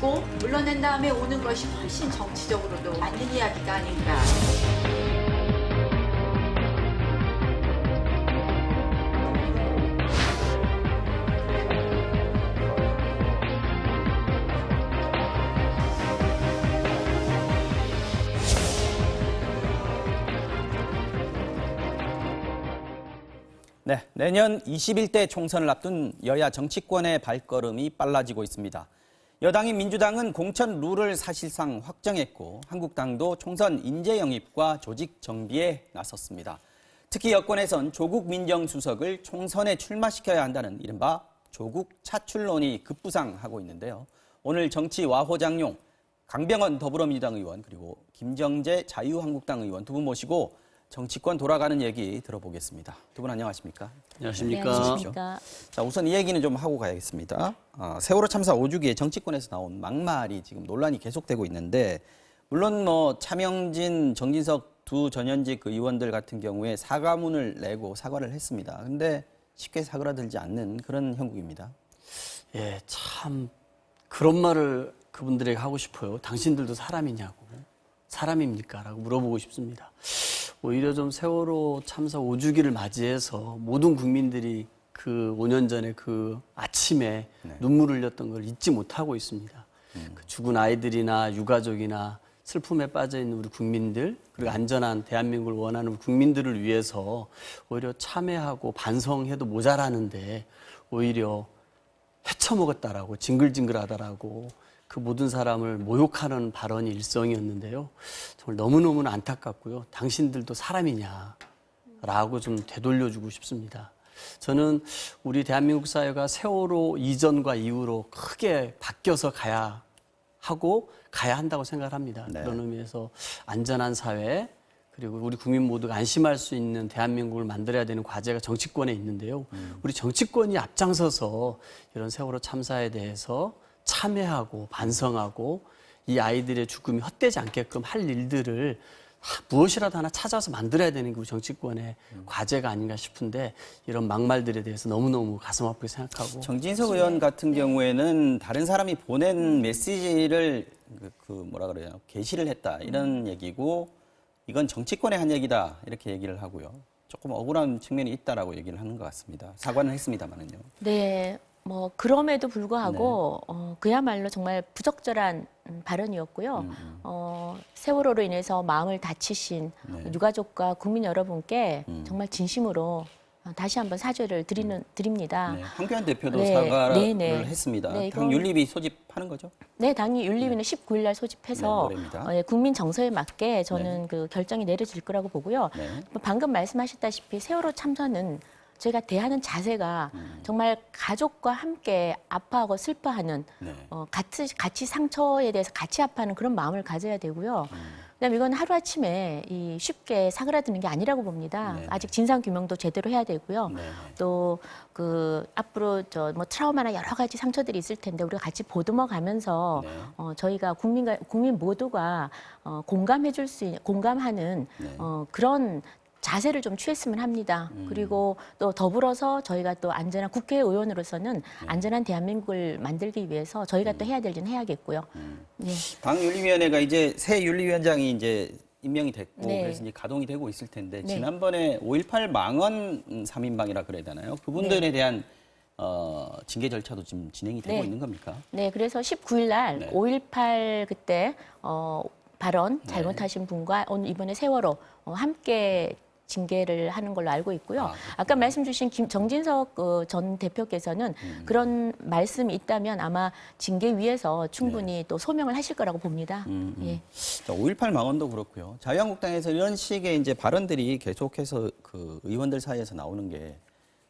그리고 물러낸 다음에 오는 것이 훨씬 정치적으로도 맞는 이야기가 아닌가. 네, 내년 21대 총선을 앞둔 여야 정치권의 발걸음이 빨라지고 있습니다. 여당인 민주당은 공천 룰을 사실상 확정했고 한국당도 총선 인재 영입과 조직 정비에 나섰습니다. 특히 여권에선 조국 민정수석을 총선에 출마시켜야 한다는 이른바 조국 차출론이 급부상하고 있는데요. 오늘 정치 와호장용 강병원 더불어민주당 의원 그리고 김정재 자유한국당 의원 두 분 모시고 정치권 돌아가는 얘기 들어보겠습니다. 두 분 안녕하십니까? 안녕하십니까? 네, 안녕하십니까? 자, 우선 이 얘기는 좀 하고 가야겠습니다. 세월호 참사 5주기에 정치권에서 나온 막말이 지금 논란이 계속되고 있는데 물론 뭐 차명진, 정진석 두 전현직 그 의원들 같은 경우에 사과문을 내고 사과를 했습니다. 근데 쉽게 사그라들지 않는 그런 형국입니다. 예, 참 그런 말을 그분들에게 하고 싶어요. 당신들도 사람이냐고, 사람입니까? 라고 물어보고 싶습니다. 오히려 좀 세월호 참사 5주기를 맞이해서 모든 국민들이 그 5년 전에 그 아침에 눈물을 흘렸던 걸 잊지 못하고 있습니다. 그 죽은 아이들이나 유가족이나 슬픔에 빠져 있는 우리 국민들 그리고 안전한 대한민국을 원하는 우리 국민들을 위해서 오히려 참회하고 반성해도 모자라는데 오히려 헤쳐먹었다라고 징글징글하다라고 그 모든 사람을 모욕하는 발언이 일성이었는데요. 정말 너무너무 안타깝고요. 당신들도 사람이냐라고 좀 되돌려주고 싶습니다. 저는 우리 대한민국 사회가 세월호 이전과 이후로 크게 바뀌어서 가야 하고 가야 한다고 생각을 합니다. 네. 그런 의미에서 안전한 사회 그리고 우리 국민 모두가 안심할 수 있는 대한민국을 만들어야 되는 과제가 정치권에 있는데요. 우리 정치권이 앞장서서 이런 세월호 참사에 대해서 참회하고 반성하고 이 아이들의 죽음이 헛되지 않게끔 할 일들을 무엇이라도 하나 찾아서 만들어야 되는 게 우리 정치권의 과제가 아닌가 싶은데 이런 막말들에 대해서 너무너무 가슴 아프게 생각하고 정진석 의원 같은 경우에는 다른 사람이 보낸 메시지를 뭐라 그래요? 게시를 했다 이런 얘기고 이건 정치권의 한 얘기다 이렇게 얘기를 하고요. 조금 억울한 측면이 있다라고 얘기를 하는 것 같습니다. 사과는 했습니다만은요. 네, 뭐 그럼에도 불구하고 그야말로 정말 부적절한 발언이었고요. 세월호로 인해서 마음을 다치신 유가족과 국민 여러분께 정말 진심으로 다시 한번 사죄를 드립니다. 네, 황교안 대표도 네, 사과를 네. 했습니다. 네, 당 윤리위 소집하는 거죠? 네, 당이 윤리위는 19일 날 소집해서 네, 노래입니다. 국민 정서에 맞게 저는 그 결정이 내려질 거라고 보고요. 네. 방금 말씀하셨다시피 세월호 참사는 저희가 대하는 자세가 정말 가족과 함께 아파하고 슬퍼하는 같이 상처에 대해서 같이 아파하는 그런 마음을 가져야 되고요. 그다음에 이건 하루아침에 쉽게 사그라드는 게 아니라고 봅니다. 네. 아직 진상 규명도 제대로 해야 되고요. 네. 또 그 앞으로 뭐 트라우마나 여러 가지 상처들이 있을 텐데 우리가 같이 보듬어 가면서 저희가 국민 모두가 공감해줄 수 있는 공감하는 그런 자세를 좀 취했으면 합니다. 그리고 또 더불어서 저희가 또 안전한 국회의원으로서는 안전한 대한민국을 만들기 위해서 저희가 또 해야 될 일은 해야겠고요. 네. 당 윤리위원회가 이제 새 윤리위원장이 이제 임명이 됐고 네. 그래서 이제 가동이 되고 있을 텐데 네. 지난번에 5.18 망언 3인방이라 그래야 되나요? 그분들에 대한 징계 절차도 지금 진행이 되고 네. 있는 겁니까? 네, 그래서 19일 날 네. 5.18 그때 발언 잘못하신 분과 오늘 이번에 세월호 함께 징계를 하는 걸로 알고 있고요. 아까 말씀 주신 정진석 전 대표께서는 그런 말씀이 있다면 아마 징계위에서 충분히 또 소명을 하실 거라고 봅니다. 예. 자, 5.18 망언도 그렇고요. 자유한국당에서 이런 식의 이제 발언들이 계속해서 그 의원들 사이에서 나오는 게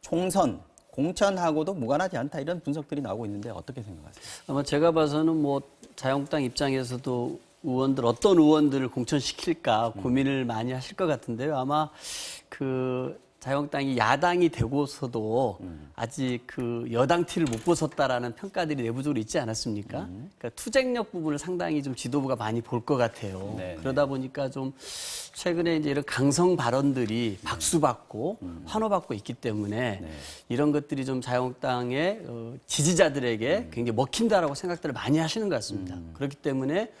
총선, 공천하고도 무관하지 않다 이런 분석들이 나오고 있는데 어떻게 생각하세요? 아마 제가 봐서는 뭐 자유한국당 입장에서도 어떤 의원들을 공천시킬까 고민을 많이 하실 것 같은데요. 아마 그 자유한국당이 야당이 되고서도 아직 그 여당 티를 못 벗었다라는 평가들이 내부적으로 있지 않았습니까? 그러니까 투쟁력 부분을 상당히 좀 지도부가 많이 볼 것 같아요. 네. 그러다 보니까 좀 최근에 이제 이런 강성 발언들이 박수받고 환호받고 있기 때문에 이런 것들이 좀 자유한국당의 지지자들에게 굉장히 먹힌다라고 생각들을 많이 하시는 것 같습니다. 그렇기 때문에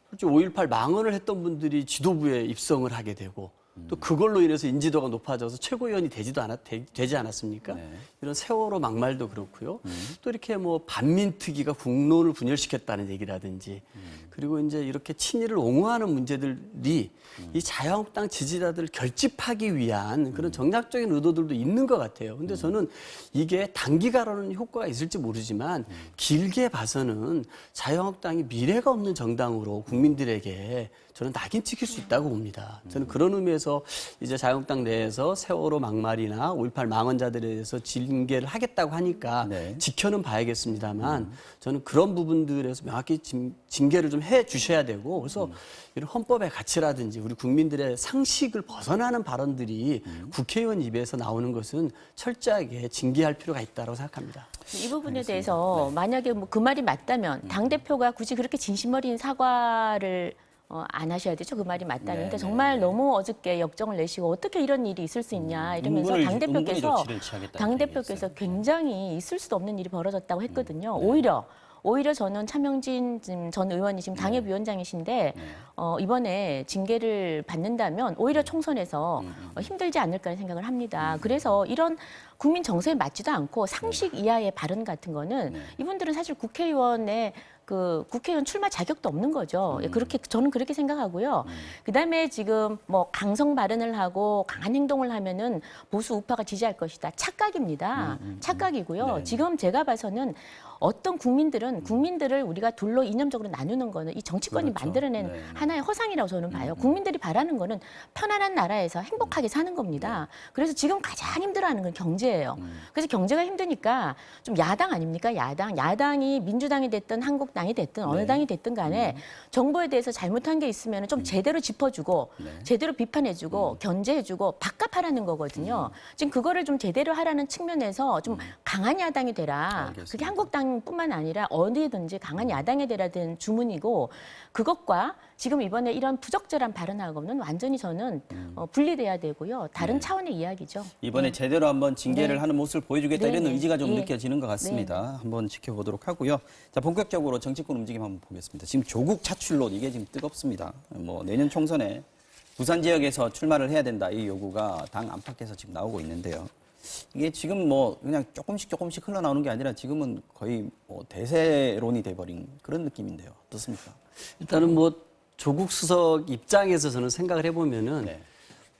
솔직히 5.18 망언을 했던 분들이 지도부에 입성을 하게 되고 또 그걸로 인해서 인지도가 높아져서 최고위원이 되지 않았습니까? 네. 이런 세월호 막말도 그렇고요. 또 이렇게 뭐 반민특위가 국론을 분열시켰다는 얘기라든지 그리고 이제 이렇게 친일을 옹호하는 문제들이 이 자유한국당 지지자들을 결집하기 위한 그런 정략적인 의도들도 있는 것 같아요. 근데 저는 이게 단기간으로는 효과가 있을지 모르지만 길게 봐서는 자유한국당이 미래가 없는 정당으로 국민들에게 저는 낙인 찍힐 수 있다고 봅니다. 저는 그런 의미에서 이제 자유한국당 내에서 세월호 막말이나 5.18 망언자들에 대해서 징계를 하겠다고 하니까 네. 지켜는 봐야겠습니다만 저는 그런 부분들에서 명확히 징계를 좀 해 주셔야 되고 그래서 이런 헌법의 가치라든지 우리 국민들의 상식을 벗어나는 발언들이 국회의원 입에서 나오는 것은 철저하게 징계할 필요가 있다고 생각합니다. 이 부분에 대해서 만약에 뭐 그 말이 맞다면 당대표가 굳이 그렇게 진심 어린 사과를 안 하셔야 되죠. 그 말이 맞다면. 근데 정말 너무 어저께 역정을 내시고 어떻게 이런 일이 있을 수 있냐 이러면서 은근히 조치를 취하겠다는 당대표께서 얘기였어요. 굉장히 있을 수도 없는 일이 벌어졌다고 했거든요. 오히려 저는 차명진 전 의원이 지금 당협위원장이신데 이번에 징계를 받는다면 오히려 총선에서 힘들지 않을까 생각을 합니다. 그래서 이런 국민 정서에 맞지도 않고 상식 이하의 발언 같은 거는 이분들은 사실 국회의원 출마 자격도 없는 거죠. 그렇게 저는 그렇게 생각하고요. 그다음에 지금 뭐 강성 발언을 하고 강한 행동을 하면은 보수 우파가 지지할 것이다. 착각입니다. 착각이고요. 네. 지금 제가 봐서는 어떤 국민들을 우리가 둘로 이념적으로 나누는 거는 이 정치권이 그렇죠. 만들어낸 네. 하나의 허상이라고 저는 봐요. 국민들이 바라는 거는 편안한 나라에서 행복하게 사는 겁니다. 그래서 지금 가장 힘들어하는 건 경제예요. 그래서 경제가 힘드니까 좀 야당 아닙니까? 야당이 민주당이 됐든 한국당이 됐든 어느 네. 당이 됐든 간에 정부에 대해서 잘못한 게 있으면 좀 제대로 짚어주고 제대로 비판해주고 견제해주고 바깥하라는 거거든요. 지금 그거를 좀 제대로 하라는 측면에서 좀 강한 야당이 되라. 알겠습니다. 그게 한국당뿐만 아니라 어디에든지 강한 야당이 되라는 주문이고 그것과 지금 이번에 이런 부적절한 발언하고는 완전히 저는 분리돼야 되고요. 다른 차원의 이야기죠. 이번에 제대로 한번 징계를 하는 모습을 보여주겠다 이런 네. 의지가 좀 예. 느껴지는 것 같습니다. 한번 지켜보도록 하고요. 자, 본격적으로 정치권 움직임 한번 보겠습니다. 지금 조국 차출론 이게 지금 뜨겁습니다. 뭐 내년 총선에 부산 지역에서 출마를 해야 된다 이 요구가 당 안팎에서 지금 나오고 있는데요. 이게 지금 뭐 그냥 조금씩 흘러나오는 게 아니라 지금은 거의 뭐 대세론이 돼버린 그런 느낌인데요. 어떻습니까? 일단은 뭐 조국 수석 입장에서 저는 생각을 해보면은 네.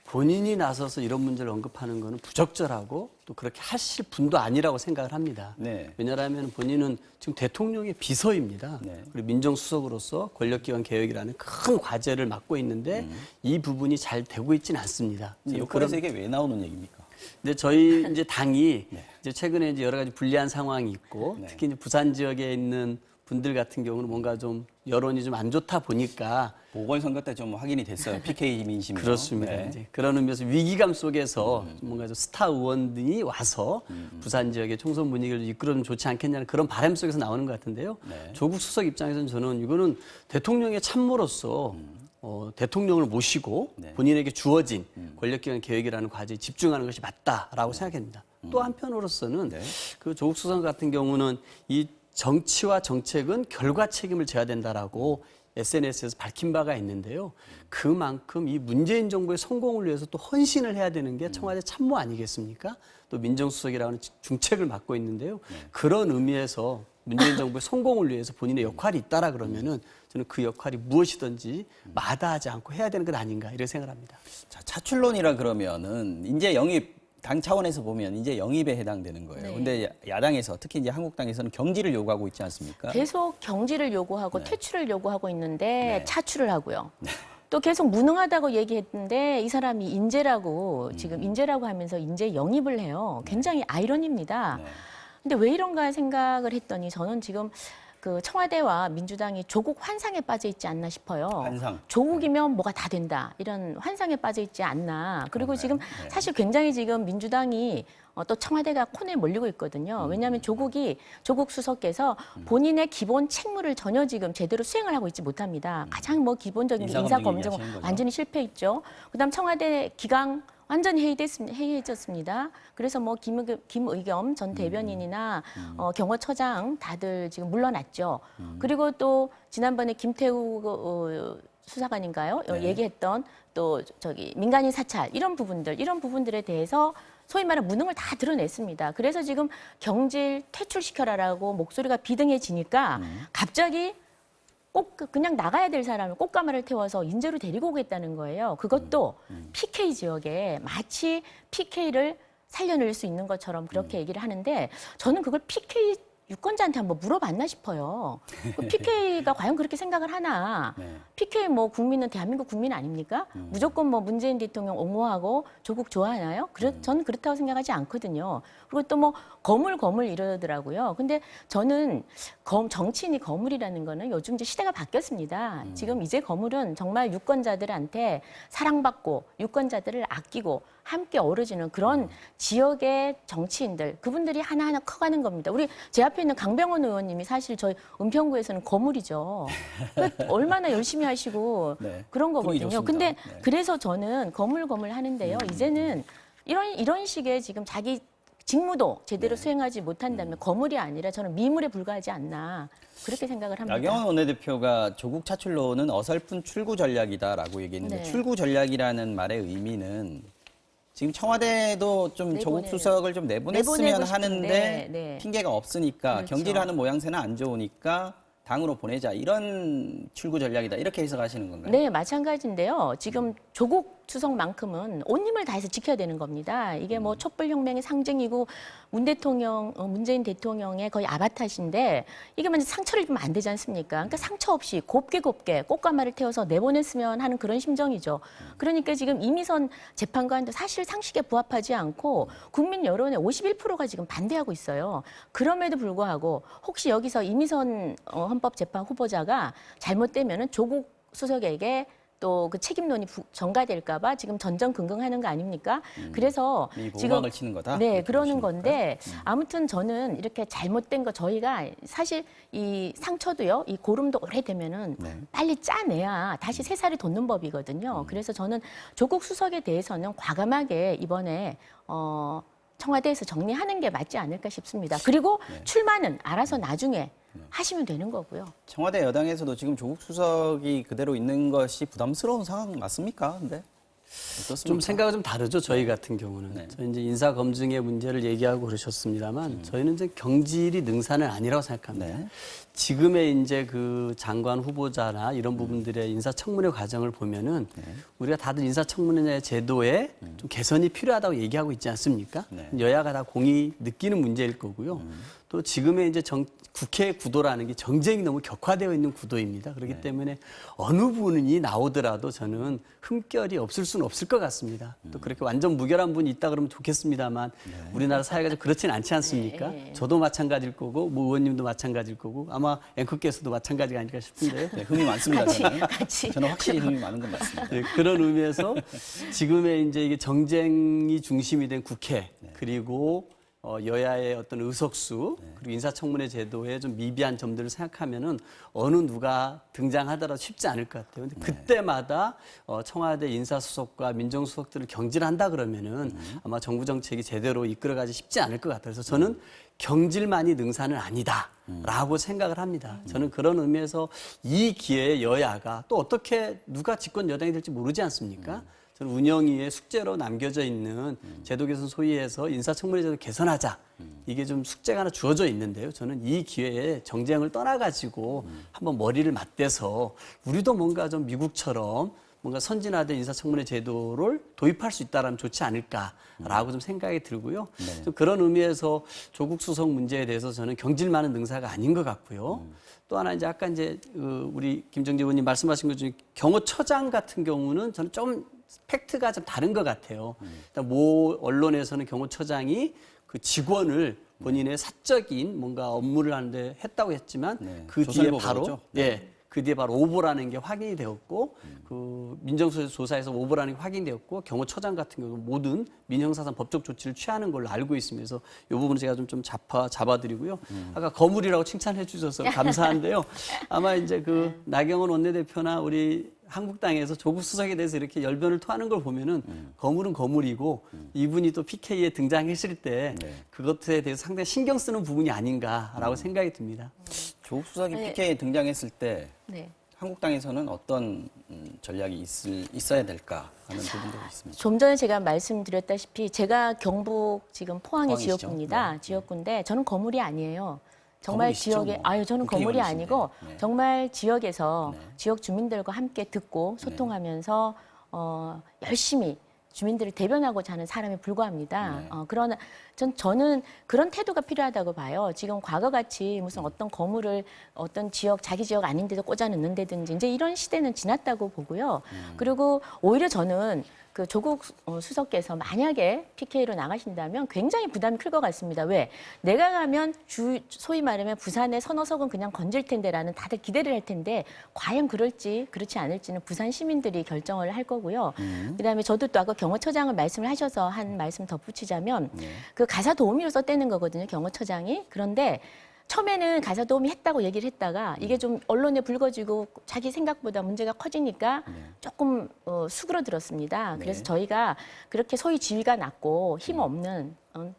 본인이 나서서 이런 문제를 언급하는 거는 부적절하고 또 그렇게 하실 분도 아니라고 생각을 합니다. 네. 왜냐하면 본인은 지금 대통령의 비서입니다. 네. 그리고 민정수석으로서 권력기관 개혁이라는 큰 과제를 맡고 있는데 이 부분이 잘 되고 있지는 않습니다. 여권에서 이게 왜 나오는 얘기입니까? 근데 저희 이제 당이 네. 이제 최근에 이제 여러 가지 불리한 상황이 있고 네. 특히 이제 부산 지역에 있는 분들 같은 경우는 뭔가 좀 여론이 좀 안 좋다 보니까 보궐선거 때 좀 확인이 됐어요. PK 민심이. 그렇습니다. 이제 그런 의미에서 위기감 속에서 뭔가 좀 스타 의원들이 와서 부산 지역의 총선 분위기를 이끌어주면 좋지 않겠냐는 그런 바람 속에서 나오는 것 같은데요. 네. 조국 수석 입장에서는 저는 이거는 대통령의 참모로서 대통령을 모시고 네. 본인에게 주어진 권력기관 개혁이라는 과제에 집중하는 것이 맞다라고 생각합니다. 또 한편으로서는 네. 그 조국 수석 같은 경우는 이 정치와 정책은 결과 책임을 져야 된다라고 SNS에서 밝힌 바가 있는데요. 그만큼 이 문재인 정부의 성공을 위해서 또 헌신을 해야 되는 게 청와대 참모 아니겠습니까? 또 민정수석이라는 중책을 맡고 있는데요. 그런 의미에서 문재인 정부의 성공을 위해서 본인의 역할이 있다라 그러면은 저는 그 역할이 무엇이든지 마다하지 않고 해야 되는 것 아닌가 이렇게 생각합니다. 자, 차출론이라 그러면은 이제 영입 당 차원에서 보면 이제 영입에 해당되는 거예요. 네. 근데 야당에서 특히 이제 한국당에서는 경지를 요구하고 있지 않습니까? 계속 경지를 요구하고 퇴출을 요구하고 있는데 네. 차출을 하고요. 또 계속 무능하다고 얘기했는데 이 사람이 인재라고 지금 인재라고 하면서 인재 영입을 해요. 굉장히 아이러니입니다. 네. 근데 왜 이런가 생각을 했더니 저는 지금 그 청와대와 민주당이 조국 환상에 빠져 있지 않나 싶어요. 환상. 조국이면 뭐가 다 된다. 이런 환상에 빠져 있지 않나. 그리고 그런가요? 지금 네. 사실 굉장히 지금 민주당이 또 청와대가 코너에 몰리고 있거든요. 왜냐하면 조국 수석께서 본인의 기본 책무를 전혀 지금 제대로 수행을 하고 있지 못합니다. 가장 뭐 기본적인 게 인사검증 인사검증 얘기하시는 거죠? 완전히 실패했죠. 그다음 청와대 기강 완전히 해이해졌습니다. 그래서 뭐 김의겸 전 대변인이나 경호처장 다들 지금 물러났죠. 그리고 또 지난번에 김태우 수사관인가요? 네. 얘기했던 또 저기 민간인 사찰 이런 부분들에 대해서 소위 말하는 무능을 다 드러냈습니다. 그래서 지금 경질 퇴출시켜라라고 목소리가 비등해지니까 갑자기 꼭 그냥 나가야 될 사람을 꽃가마를 태워서 인재로 데리고 오겠다는 거예요. 그것도 PK 지역에 마치 PK를 살려낼 수 있는 것처럼 그렇게 얘기를 하는데 저는 그걸 PK 유권자한테 한번 물어봤나 싶어요. 그 PK가 과연 그렇게 생각을 하나? 네. PK 뭐 국민은 대한민국 국민 아닙니까? 무조건 뭐 문재인 대통령 옹호하고 조국 좋아하나요? 저는 그렇다고 생각하지 않거든요. 그리고 또 뭐 거물 이러더라고요. 근데 저는 정치인이 거물이라는 거는 요즘 이제 시대가 바뀌었습니다. 지금 이제 거물은 정말 유권자들한테 사랑받고 유권자들을 아끼고 함께 어우러지는 그런 지역의 정치인들 그분들이 하나하나 커가는 겁니다. 우리 제 앞에 있는 강병원 의원님이 사실 저희 은평구에서는 거물이죠. 얼마나 열심히 하시고 네. 그런 분위기 거거든요. 좋습니다. 근데 네. 그래서 저는 거물 하는데요. 이제는 이런 식의 지금 자기 직무도 제대로 수행하지 못한다면 거물이 아니라 저는 미물에 불과하지 않나 그렇게 생각을 합니다. 나경원 원내대표가 조국 차출로는 어설픈 출구 전략이다라고 얘기했는데 네. 출구 전략이라는 말의 의미는 지금 청와대도 좀 조국 수석을 좀 내보냈으면 내보내고 하는데 싶은데, 네. 핑계가 없으니까 그렇죠. 경질하는 모양새는 안 좋으니까 당으로 보내자 이런 출구 전략이다 이렇게 해석하시는 건가요? 네, 마찬가지인데요. 지금 조국 수석만큼은 온 힘을 다해서 지켜야 되는 겁니다. 이게 뭐 촛불혁명의 상징이고 문재인 대통령의 거의 아바타신데 이게 만약 상처를 입으면 안 되지 않습니까? 그러니까 상처 없이 곱게 꽃가마를 태워서 내보냈으면 하는 그런 심정이죠. 그러니까 지금 이미선 재판관도 사실 상식에 부합하지 않고 국민 여론의 51%가 지금 반대하고 있어요. 그럼에도 불구하고 혹시 여기서 이미선 헌법재판 후보자가 잘못되면은 조국 수석에게 또 그 책임론이 전가될까봐 지금 전전긍긍하는 거 아닙니까? 그래서 이 지금 보강을 치는 거다. 네 이렇게 그러는 보시는 건데 아무튼 저는 이렇게 잘못된 거 저희가 사실 이 상처도요, 이 고름도 오래되면은 네. 빨리 짜내야 다시 새살이 돋는 법이거든요. 그래서 저는 조국 수석에 대해서는 과감하게 이번에 청와대에서 정리하는 게 맞지 않을까 싶습니다. 그리고 출마는 알아서 나중에 하시면 되는 거고요. 청와대 여당에서도 지금 조국 수석이 그대로 있는 것이 부담스러운 상황 맞습니까? 근데 어떻습니까? 좀 생각이 좀 다르죠. 저희 같은 경우는. 네. 저희 이제 인사 검증의 문제를 얘기하고 그러셨습니다만 저희는 이제 경질이 능사는 아니라고 생각합니다. 네. 지금의 이제 그 장관 후보자나 이런 부분들의 인사청문회 과정을 보면은 우리가 다들 인사청문회 제도에 좀 개선이 필요하다고 얘기하고 있지 않습니까? 네. 여야가 다 공히 느끼는 문제일 거고요. 또 지금의 이제 국회 구도라는 게 정쟁이 너무 격화되어 있는 구도입니다. 그렇기 때문에 어느 분이 나오더라도 저는 흠결이 없을 수는 없을 것 같습니다. 또 그렇게 완전 무결한 분이 있다 그러면 좋겠습니다만 우리나라 사회가 좀 그렇지는 않지 않습니까? 저도 마찬가지일 거고 뭐 의원님도 마찬가지일 거고 아마 앵커께서도 마찬가지가 아닐까 싶은데요. 네, 흠이 많습니다. 같이. 저는 확실히 흠이 많은 건 맞습니다. 네, 그런 의미에서 지금의 이제 이게 정쟁이 중심이 된 국회 그리고 여야의 어떤 의석수 그리고 인사청문회 제도의 좀 미비한 점들을 생각하면은 어느 누가 등장하더라도 쉽지 않을 것 같아요. 근데 그때마다 청와대 인사수석과 민정수석들을 경질한다 그러면은 아마 정부 정책이 제대로 이끌어가지 쉽지 않을 것 같아요. 그래서 저는 경질만이 능사는 아니다라고 생각을 합니다. 저는 그런 의미에서 이 기회에 여야가 또 어떻게 누가 집권 여당이 될지 모르지 않습니까? 저는 운영위의 숙제로 남겨져 있는 제도 개선 소위에서 인사청문회 제도 개선하자. 이게 좀 숙제가 하나 주어져 있는데요. 저는 이 기회에 정쟁을 떠나가지고 한번 머리를 맞대서 우리도 뭔가 좀 미국처럼 뭔가 선진화된 인사청문회 제도를 도입할 수 있다면 좋지 않을까라고 좀 생각이 들고요. 좀 그런 의미에서 조국 수석 문제에 대해서 저는 경질 많은 능사가 아닌 것 같고요. 또 하나 이제 아까 이제 우리 김정재 의원님 말씀하신 것 중에 경호처장 같은 경우는 저는 좀 팩트가 좀 다른 것 같아요. 일단 모 언론에서는 경호처장이 그 직원을 본인의 사적인 뭔가 업무를 하는데 했다고 했지만 네. 그 뒤에 조선일보 바로 그러죠? 그 뒤에 바로 오보라는 게 확인이 되었고 그 민정수석조사에서 오보라는 게 확인되었고 경호처장 같은 경우 모든 민형사상 법적 조치를 취하는 걸로 알고 있습니다. 그래서 이 부분은 제가 좀 잡아드리고요. 아까 거물이라고 칭찬해 주셔서 감사한데요. 아마 이제 그 나경원 원내대표나 우리 한국당에서 조국 수석에 대해서 이렇게 열변을 토하는 걸 보면은 거물은 거물이고 이분이 또 PK에 등장했을 때 그것에 대해서 상당히 신경 쓰는 부분이 아닌가라고 생각이 듭니다. 조국 수석이 네. PK에 등장했을 때 네. 한국당에서는 어떤 전략이 있어야 될까 하는 부분도 있습니다. 좀 전에 제가 말씀드렸다시피 제가 경북 지금 포항의 포항이시죠? 지역구입니다. 네. 지역구인데 저는 거물이 아니에요. 정말 거물이시죠, 지역에 뭐. 저는 거물이 국회의원이신데. 아니고 네. 정말 지역에서 네. 지역 주민들과 함께 듣고 소통하면서 열심히 주민들을 대변하고자 하는 사람에 불과합니다. 네. 그러나 저는 그런 태도가 필요하다고 봐요. 지금 과거같이 무슨 어떤 거물을 어떤 지역, 자기 지역 아닌 데도 꽂아 넣는다든지 이제 이런 시대는 지났다고 보고요. 그리고 오히려 저는 그 조국 수석께서 만약에 PK로 나가신다면 굉장히 부담이 클 것 같습니다. 왜? 내가 가면 소위 말하면 부산의 서너석은 그냥 건질 텐데라는 다들 기대를 할 텐데 과연 그럴지 그렇지 않을지는 부산 시민들이 결정을 할 거고요. 그다음에 저도 또 아까 경호처장을 말씀을 하셔서 한 말씀 덧붙이자면 그 가사 도우미로 썼다는 거거든요. 경호처장이. 그런데 처음에는 가사 도우미 했다고 얘기를 했다가 이게 좀 언론에 불거지고 자기 생각보다 문제가 커지니까 조금 수그러들었습니다. 그래서 저희가 그렇게 소위 지위가 낮고 힘 없는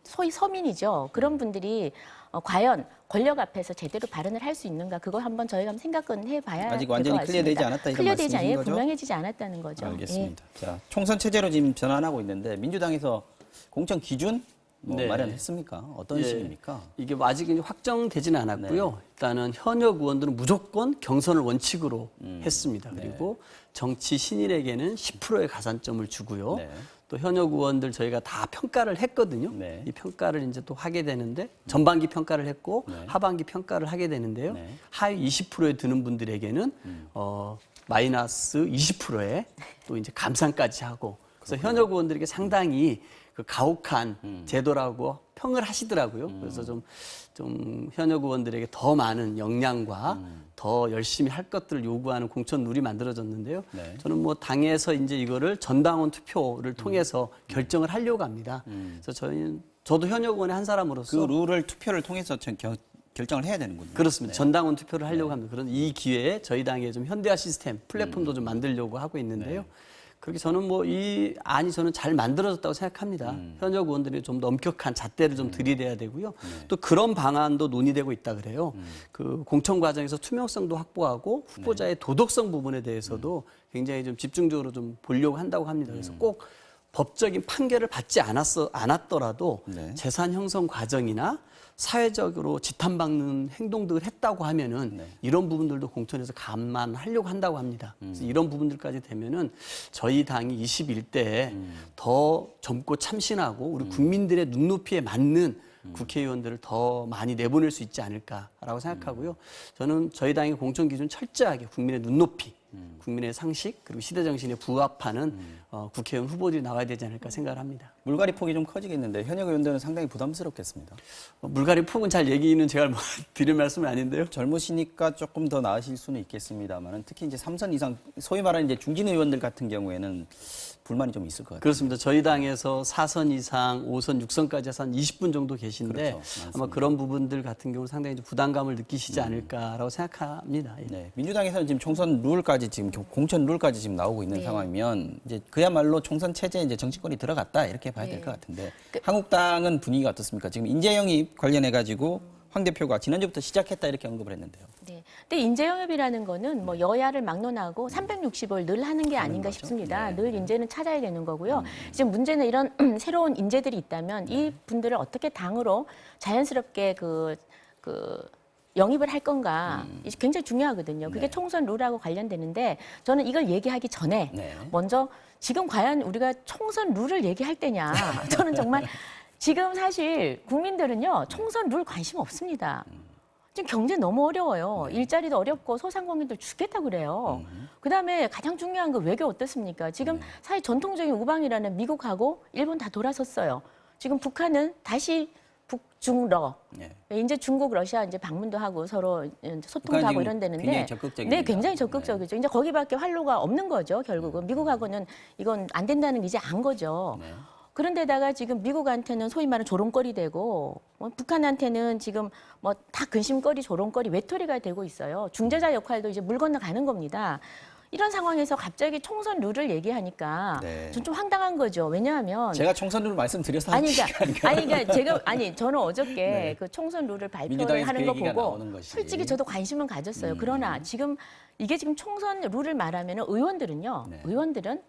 소위 서민이죠. 그런 분들이 과연 권력 앞에서 제대로 발언을 할 수 있는가 그거 한번 저희가 한번 생각은 해봐야 아직 될 것 완전히 같습니다. 클리어되지 않았다 이런 클리어되지 말씀이신 거죠? 분명해지지 않았다는 거죠. 알겠습니다. 자, 총선 체제로 지금 전환하고 있는데 민주당에서 공천 기준 네. 마련했습니까? 어떤 예. 식입니까? 이게 아직 확정되지는 않았고요. 일단은 현역 의원들은 무조건 경선을 원칙으로 했습니다. 그리고 정치 신인에게는 10%의 가산점을 주고요. 네. 또 현역 의원들 저희가 다 평가를 했거든요. 네. 이 평가를 이제 또 하게 되는데 전반기 평가를 했고 하반기 평가를 하게 되는데요. 네. 하위 20%에 드는 분들에게는 마이너스 20%에 또 이제 감산까지 하고 그래서 현역 의원들에게 상당히 그 가혹한 제도라고 평을 하시더라고요. 그래서 좀 현역 의원들에게 더 많은 역량과 더 열심히 할 것들을 요구하는 공천 룰이 만들어졌는데요. 네. 저는 뭐 당에서 이제 이거를 전당원 투표를 통해서 결정을 하려고 합니다. 그래서 저도 현역 의원의 한 사람으로서 그 룰을 투표를 통해서 결정을 해야 되는군요. 그렇습니다. 전당원 투표를 하려고 합니다. 그런 이 기회에 저희 당의 좀 현대화 시스템, 플랫폼도 좀 만들려고 하고 있는데요. 그렇게 저는 뭐 이 안이 저는 잘 만들어졌다고 생각합니다. 현역 의원들이 좀 더 엄격한 잣대를 좀 들이대야 되고요. 또 그런 방안도 논의되고 있다 그래요. 그 공천 과정에서 투명성도 확보하고 후보자의 도덕성 부분에 대해서도 굉장히 좀 집중적으로 좀 보려고 한다고 합니다. 그래서 꼭 법적인 판결을 받지 않았더라도 재산 형성 과정이나 사회적으로 지탄받는 행동들을 했다고 하면은 이런 부분들도 공천에서 감안하려고 한다고 합니다. 그래서 이런 부분들까지 되면은 저희 당이 21대에 더 젊고 참신하고 우리 국민들의 눈높이에 맞는 국회의원들을 더 많이 내보낼 수 있지 않을까라고 생각하고요. 저는 저희 당의 공천 기준 철저하게 국민의 눈높이, 국민의 상식 그리고 시대 정신에 부합하는 국회의원 후보들이 나와야 되지 않을까 생각을 합니다. 물갈이 폭이 좀 커지겠는데 현역 의원들은 상당히 부담스럽겠습니다. 물갈이 폭은 잘 얘기는 제가 뭐 드릴 말씀은 아닌데요. 젊으시니까 조금 더 나으실 수는 있겠습니다만 특히 이제 3선 이상 소위 말하는 이제 중진 의원들 같은 경우에는 불만이 좀 있을 것 같아요. 그렇습니다. 저희 당에서 4선 이상, 5선, 6선까지 해서 한 20분 정도 계신데 그렇죠. 아마 그런 부분들 같은 경우 상당히 좀 부담감을 느끼시지 않을까라고 생각합니다. 예. 네, 민주당에서는 지금 총선 룰까지 지금 공천 룰까지 지금 나오고 있는 상황이면 이제 그야말로 총선 체제에 이제 정치권이 들어갔다 이렇게 봐야 될 것 같은데 한국당은 분위기가 어떻습니까? 지금 인재 영입 관련해 가지고 황 대표가 지난주부터 시작했다 이렇게 언급을 했는데요. 네. 근데 인재 영입이라는 거는 뭐 여야를 막론하고 360을 늘 하는 게 아닌가 싶습니다. 늘 인재는 찾아야 되는 거고요. 지금 문제는 이런 새로운 인재들이 있다면 이 분들을 어떻게 당으로 자연스럽게 그 영입을 할 건가 이게 굉장히 중요하거든요. 그게 총선 룰하고 관련되는데 저는 이걸 얘기하기 전에 먼저 지금 과연 우리가 총선 룰을 얘기할 때냐. 저는 정말 지금 사실 국민들은요 총선 룰 관심 없습니다. 지금 경제 너무 어려워요. 일자리도 어렵고 소상공인들 죽겠다고 그래요. 그다음에 가장 중요한 거 외교 어떻습니까? 지금 사실 전통적인 우방이라는 미국하고 일본 다 돌아섰어요. 지금 북한은 다시 중러. 네. 이제 중국, 러시아 이제 방문도 하고 서로 소통도 북한이 하고 지금 이런 데는데 굉장히 적극적입니다. 네, 굉장히 적극적이죠. 이제 거기밖에 활로가 없는 거죠, 결국은. 미국하고는 이건 안 된다는 게 이제 안 거죠. 네. 그런데다가 지금 미국한테는 소위 말하는 조롱거리 되고 북한한테는 지금 뭐 다 근심거리, 조롱거리, 외톨이가 되고 있어요. 중재자 역할도 이제 물 건너가는 겁니다. 이런 상황에서 갑자기 총선 룰을 얘기하니까 네. 좀 황당한 거죠. 왜냐하면 제가 총선 룰 말씀드려서 저는 어저께 네. 그 총선 룰을 발표를 민주당에서 하는 그 거 얘기가 보고 나오는 것이. 솔직히 저도 관심은 가졌어요. 그러나 지금 이게 지금 총선 룰을 말하면 의원들은요. 네. 의원들은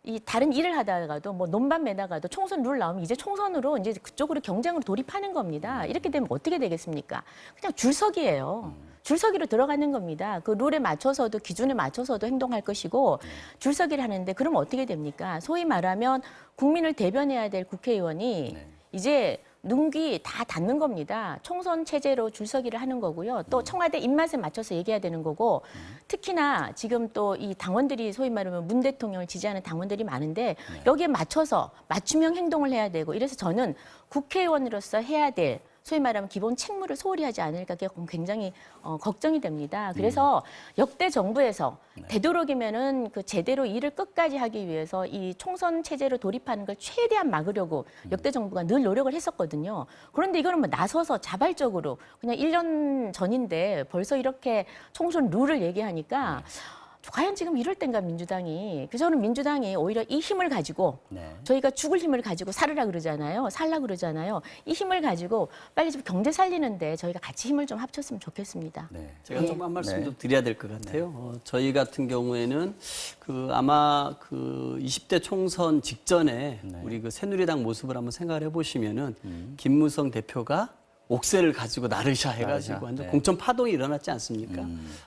이 다른 일을 하다가도 뭐 논반 매다가도 총선 룰 나오면 이제 총선으로 이제 그쪽으로 경쟁으로 돌입하는 겁니다. 이렇게 되면 어떻게 되겠습니까? 그냥 줄서기예요. 줄서기로 들어가는 겁니다. 그 룰에 맞춰서도 기준에 맞춰서도 행동할 것이고 줄서기를 하는데 그럼 어떻게 됩니까? 소위 말하면 국민을 대변해야 될 국회의원이 네. 이제 눈귀 다 닫는 겁니다. 총선 체제로 줄서기를 하는 거고요. 또 청와대 입맛에 맞춰서 얘기해야 되는 거고 특히나 지금 또 이 당원들이 소위 말하면 문 대통령을 지지하는 당원들이 많은데 여기에 맞춰서 맞춤형 행동을 해야 되고 이래서 저는 국회의원으로서 해야 될 소위 말하면 기본 책무를 소홀히 하지 않을까 굉장히 걱정이 됩니다. 그래서 역대 정부에서 되도록이면은 그 제대로 일을 끝까지 하기 위해서 이 총선 체제로 돌입하는 걸 최대한 막으려고 역대 정부가 늘 노력을 했었거든요. 그런데 이거는 뭐 나서서 자발적으로 그냥 1년 전인데 벌써 이렇게 총선 룰을 얘기하니까 과연 지금 이럴 땐가 민주당이. 그래서 저는 민주당이 오히려 이 힘을 가지고 네. 저희가 죽을 힘을 가지고 살라 그러잖아요. 이 힘을 가지고 빨리 좀 경제 살리는데 저희가 같이 힘을 좀 합쳤으면 좋겠습니다. 네. 제가 조금 한 말씀 네. 좀 드려야 될 것 같아요. 저희 같은 경우에는 아마 20대 총선 직전에 우리 그 새누리당 모습을 한번 생각을 해보시면은 김무성 대표가 옥새를 가지고 나르샤 해가지고 완전 네. 공천 파동이 일어났지 않습니까?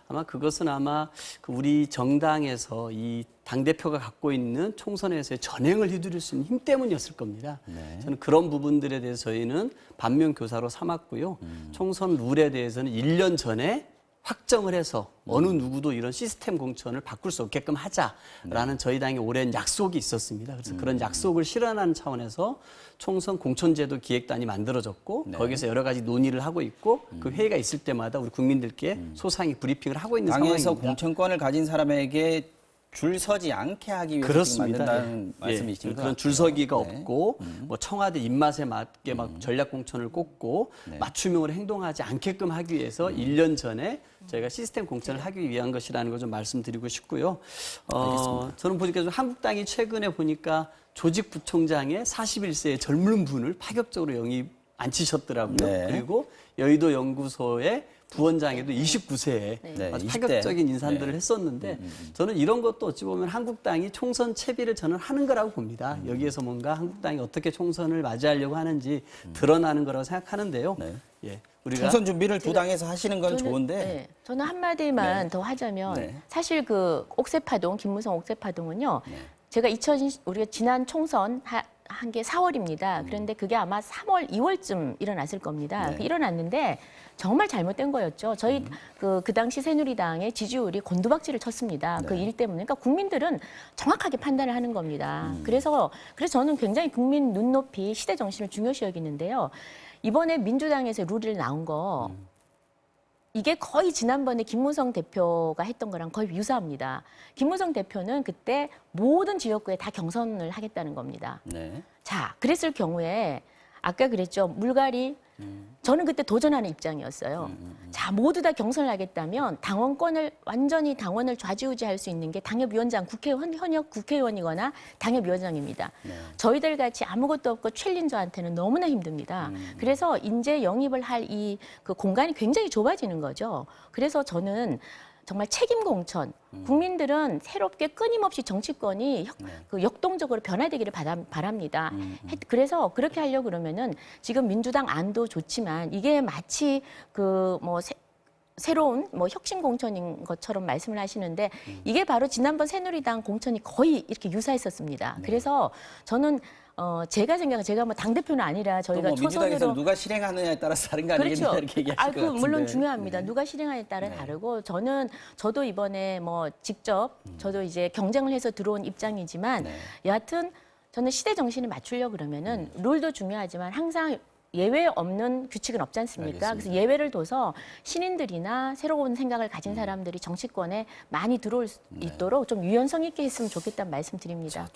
아마 그것은 아마 우리 정당에서 이 당대표가 갖고 있는 총선에서의 전횡을 휘두를 수 있는 힘 때문이었을 겁니다. 네. 저는 그런 부분들에 대해서 저희는 반면교사로 삼았고요. 총선 룰에 대해서는 1년 전에 확정을 해서 어느 누구도 이런 시스템 공천을 바꿀 수 없게끔 하자라는 저희 당의 오랜 약속이 있었습니다. 그래서 그런 약속을 실현하는 차원에서 총선 공천제도 기획단이 만들어졌고 거기서 여러 가지 논의를 하고 있고 그 회의가 있을 때마다 우리 국민들께 소상히 브리핑을 하고 있는 당에서 상황입니다. 공천권을 가진 사람에게 줄 서지 않게 하기 위해서 그렇습니다. 만든다는 말씀이신 것 그런 같아요. 줄서기가 네. 없고 뭐 청와대 입맛에 맞게 막 전략 공천을 꽂고 맞춤형으로 행동하지 않게끔 하기 위해서 1년 전에 저희가 시스템 공천을 하기 위한 것이라는 걸 좀 말씀드리고 싶고요. 저는 보니까 좀 한국당이 최근에 보니까 조직부총장에 41세의 젊은 분을 파격적으로 영입 앉히셨더라고요. 네. 그리고 여의도 연구소의 부원장에도 29세에 네, 아주 20대. 파격적인 인사들을 네. 했었는데 저는 이런 것도 어찌 보면 한국당이 총선 채비를 저는 하는 거라고 봅니다. 여기에서 뭔가 한국당이 어떻게 총선을 맞이하려고 하는지 드러나는 거라고 생각하는데요. 네. 예, 우리가 총선 준비를 두 당에서 하시는 건 좋은데 네, 저는 한마디만 네. 더 하자면 네. 사실 그 옥새파동, 김무성 옥새파동은요. 제가 우리가 지난 총선 한 게 4월입니다. 그런데 그게 아마 3월, 2월쯤 일어났을 겁니다. 네. 일어났는데 정말 잘못된 거였죠. 저희 그 당시 새누리당의 지지율이 곤두박질을 쳤습니다. 그 일 때문에. 그러니까 국민들은 정확하게 판단을 하는 겁니다. 그래서 저는 굉장히 국민 눈높이, 시대 정신을 중요시 여기는데요. 이번에 민주당에서 룰이 나온 거 이게 거의 지난번에 김무성 대표가 했던 거랑 거의 유사합니다. 김무성 대표는 그때 모든 지역구에 다 경선을 하겠다는 겁니다. 네. 자, 그랬을 경우에 아까 그랬죠. 물갈이 저는 그때 도전하는 입장이었어요. 자, 모두 다 경선을 하겠다면 완전히 당원을 좌지우지할 수 있는 게 당협위원장, 현역 국회의원이거나 당협위원장입니다. 저희들 같이 아무것도 없고 챌린저한테는 너무나 힘듭니다. 그래서 인재 영입을 할 그 공간이 굉장히 좁아지는 거죠. 그래서 저는 정말 책임 공천, 국민들은 새롭게 끊임없이 정치권이 역동적으로 변화되기를 바랍니다. 그래서 그렇게 하려고 그러면은 지금 민주당 안도 좋지만 이게 마치 새로운 혁신 공천인 것처럼 말씀을 하시는데 이게 바로 지난번 새누리당 공천이 거의 이렇게 유사했었습니다. 그래서 저는 제가 당대표는 아니라 저희가 민주당에서 초선으로 누가 실행하느냐에 따라서 다른 거 아니겠냐 그렇죠. 이렇게 얘기하실 것 같은데. 물론 중요합니다. 누가 실행하냐에 따라 다르고 저도 이번에 직접 저도 이제 경쟁을 해서 들어온 입장이지만 여하튼 저는 시대 정신을 맞추려고 그러면은 룰도 중요하지만 항상 예외 없는 규칙은 없지 않습니까? 알겠습니다. 그래서 예외를 둬서 신인들이나 새로운 생각을 가진 사람들이 정치권에 많이 들어올 수 있도록 좀 유연성 있게 했으면 좋겠다는 말씀드립니다. 자,